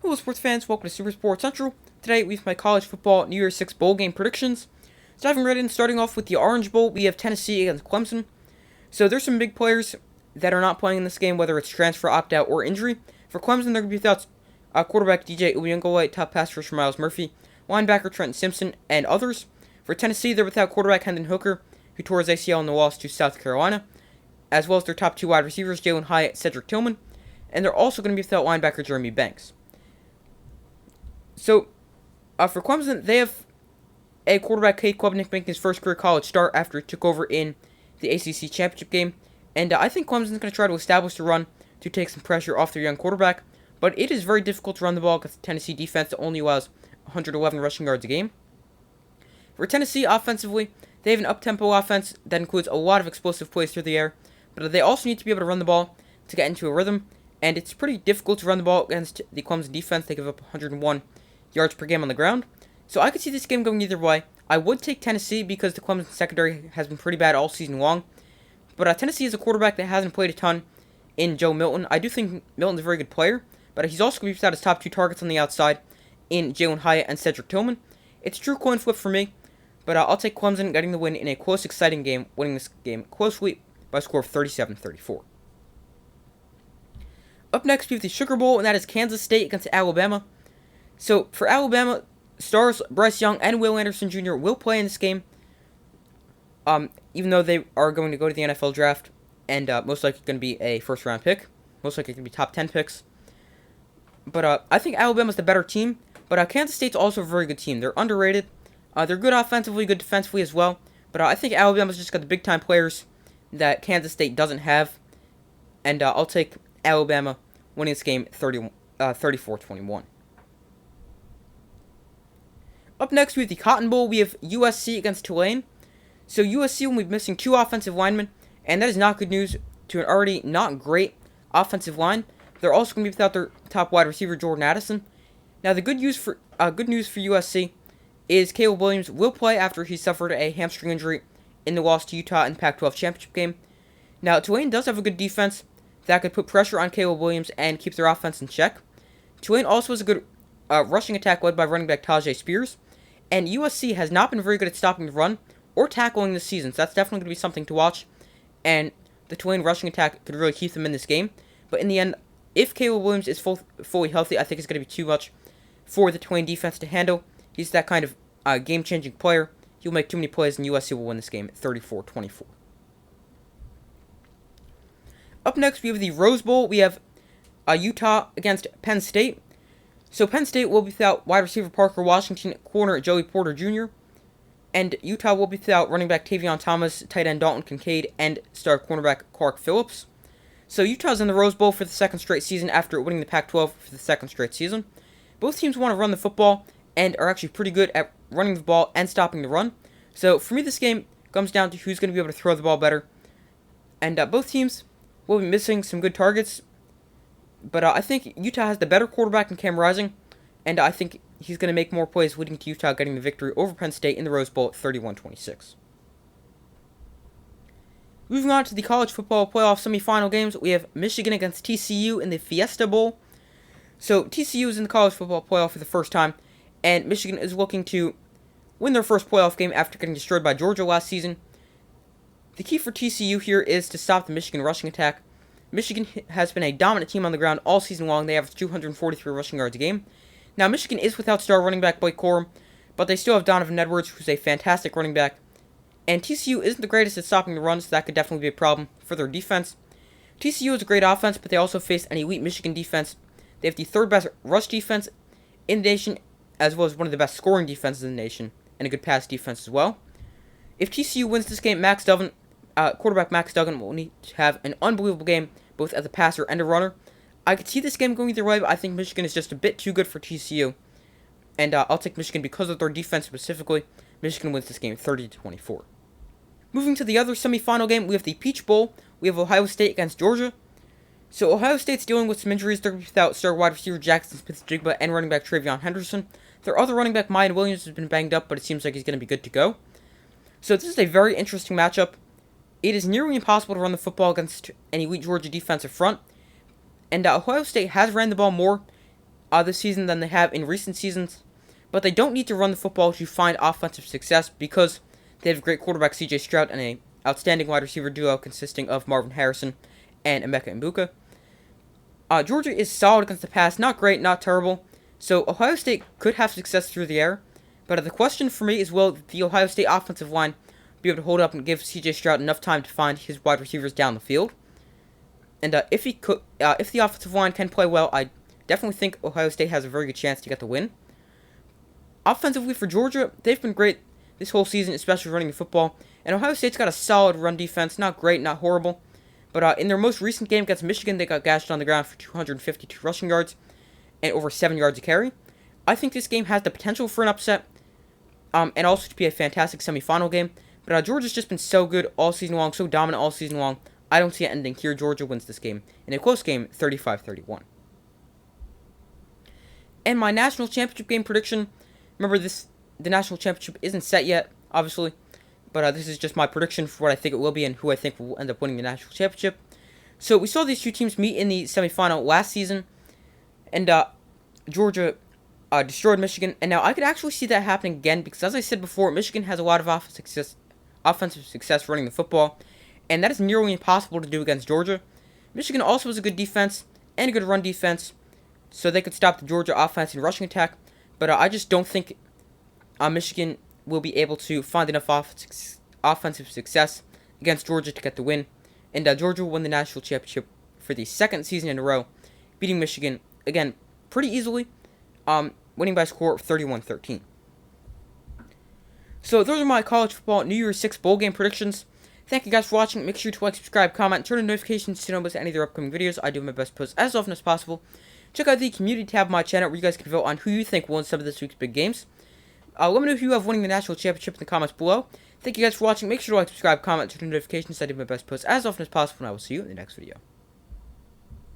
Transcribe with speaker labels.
Speaker 1: Hello, sports fans. Welcome to Super Sports Central. Today, we have my college football New Year's 6 bowl game predictions. So, diving right in, starting off with the Orange Bowl, we have Tennessee against Clemson. So, there's some big players that are not playing in this game, whether it's transfer, opt-out, or injury. For Clemson, they're going to be without quarterback DJ Uyunglele, top pass rusher Miles Murphy, linebacker Trenton Simpson, and others. For Tennessee, they're without quarterback Hendon Hooker, who tore his ACL in the loss to South Carolina, as well as their top two wide receivers, Jalen Hyatt, Cedric Tillman, and they're also going to be without linebacker Jeremy Banks. So, for Clemson, they have a quarterback, Cade Klubnik, making his first career college start after he took over in the ACC championship game. And I think Clemson's going to try to establish the run to take some pressure off their young quarterback. But it is very difficult to run the ball against the Tennessee defense that only allows 111 rushing yards a game. For Tennessee, offensively, they have an up-tempo offense that includes a lot of explosive plays through the air. But they also need to be able to run the ball to get into a rhythm. And it's pretty difficult to run the ball against the Clemson defense. They give up 101 yards per game on the ground. So I could see this game going either way. I would take Tennessee because the Clemson secondary has been pretty bad all season long. But Tennessee is a quarterback that hasn't played a ton in Joe Milton. I do think Milton's a very good player, but he's also going to be without his top two targets on the outside in Jalen Hyatt and Cedric Tillman. It's a true coin flip for me, but I'll take Clemson getting the win in a close, exciting game, winning this game closely by a score of 37-34. Up next, we have the Sugar Bowl, and that is Kansas State against Alabama. So, for Alabama, stars Bryce Young and Will Anderson Jr. will play in this game, even though they are going to go to the NFL draft, and most likely going to be a first-round pick. Most likely going to be top 10 picks. But I think Alabama's the better team, but Kansas State's also a very good team. They're underrated. They're good offensively, good defensively as well, but I think Alabama's just got the big-time players that Kansas State doesn't have, and I'll take Alabama winning this game 34-21. Up next, we have the Cotton Bowl. We have USC against Tulane. So USC will be missing two offensive linemen, and that is not good news to an already not great offensive line. They're also going to be without their top wide receiver, Jordan Addison. Now, the good news for USC is Caleb Williams will play after he suffered a hamstring injury in the loss to Utah in the Pac-12 championship game. Now, Tulane does have a good defense that could put pressure on Caleb Williams and keep their offense in check. Tulane also has a good rushing attack led by running back Tajay Spears. And USC has not been very good at stopping the run or tackling this season, so that's definitely going to be something to watch. And the Tulane rushing attack could really keep them in this game. But in the end, if Caleb Williams is fully healthy, I think it's going to be too much for the Tulane defense to handle. He's that kind of game-changing player. He'll make too many plays, and USC will win this game 34-24. Up next, we have the Rose Bowl. We have Utah against Penn State. So Penn State will be without wide receiver Parker Washington, corner Joey Porter Jr., and Utah will be without running back Tavion Thomas, tight end Dalton Kincaid, and star cornerback Clark Phillips. So Utah's in the Rose Bowl for the second straight season after winning the Pac-12 for the second straight season. Both teams want to run the football and are actually pretty good at running the ball and stopping the run. So for me, this game comes down to who's going to be able to throw the ball better. And both teams will be missing some good targets. But I think Utah has the better quarterback in Cam Rising, and I think he's going to make more plays, leading to Utah getting the victory over Penn State in the Rose Bowl at 31-26. Moving on to the college football playoff semifinal games, we have Michigan against TCU in the Fiesta Bowl. So TCU is in the college football playoff for the first time, and Michigan is looking to win their first playoff game after getting destroyed by Georgia last season. The key for TCU here is to stop the Michigan rushing attack. Michigan has been a dominant team on the ground all season long. They average 243 rushing yards a game. Now, Michigan is without star running back Blake Corum, but they still have Donovan Edwards, who's a fantastic running back. And TCU isn't the greatest at stopping the run, so that could definitely be a problem for their defense. TCU is a great offense, but they also face an elite Michigan defense. They have the third best rush defense in the nation, as well as one of the best scoring defenses in the nation, and a good pass defense as well. If TCU wins this game, quarterback Max Duggan will need to have an unbelievable game, both as a passer and a runner. I could see this game going either way, but I think Michigan is just a bit too good for TCU. And I'll take Michigan because of their defense specifically. Michigan wins this game 30-24. Moving to the other semifinal game, we have the Peach Bowl. We have Ohio State against Georgia. So Ohio State's dealing with some injuries. They're without star wide receiver Jackson Smith-Jigba and running back Travion Henderson. Their other running back, Mayan Williams, has been banged up, but it seems like he's going to be good to go. So this is a very interesting matchup. It is nearly impossible to run the football against an elite Georgia defensive front. And Ohio State has ran the ball more this season than they have in recent seasons, but they don't need to run the football to find offensive success because they have a great quarterback C.J. Stroud and an outstanding wide receiver duo consisting of Marvin Harrison and Emeka Mbuka. Georgia is solid against the pass, not great, not terrible, so Ohio State could have success through the air, but the question for me is, will the Ohio State offensive line be able to hold up and give C.J. Stroud enough time to find his wide receivers down the field? And if the offensive line can play well, I definitely think Ohio State has a very good chance to get the win. Offensively for Georgia, they've been great this whole season, especially running the football, and Ohio State's got a solid run defense, not great, not horrible, but in their most recent game against Michigan, they got gashed on the ground for 252 rushing yards and over 7 yards a carry. I think this game has the potential for an upset, and also to be a fantastic semifinal game. But Georgia's just been so good all season long, so dominant all season long. I don't see it ending here. Georgia wins this game in a close game, 35-31. And my national championship game prediction. Remember, the national championship isn't set yet, obviously, but this is just my prediction for what I think it will be and who I think will end up winning the national championship. So we saw these two teams meet in the semifinal last season, and Georgia destroyed Michigan, and now I could actually see that happening again because, as I said before, Michigan has a lot of offensive success running the football, and that is nearly impossible to do against Georgia. Michigan also has a good defense and a good run defense, so they could stop the Georgia offense and rushing attack, but I just don't think Michigan will be able to find enough offensive success against Georgia to get the win, and Georgia will win the national championship for the second season in a row, beating Michigan, again, pretty easily, winning by a score of 31-13. So those are my college football New Year's 6 bowl game predictions. Thank you guys for watching. Make sure to like, subscribe, comment, turn on notifications to not miss any of their upcoming videos. I do my best to post as often as possible. Check out the community tab of my channel where you guys can vote on who you think won some of this week's big games. Let me know who you have winning the national championship in the comments below. Thank you guys for watching. Make sure to like, subscribe, comment, turn on notifications. I do my best to post as often as possible, and I will see you in the next video.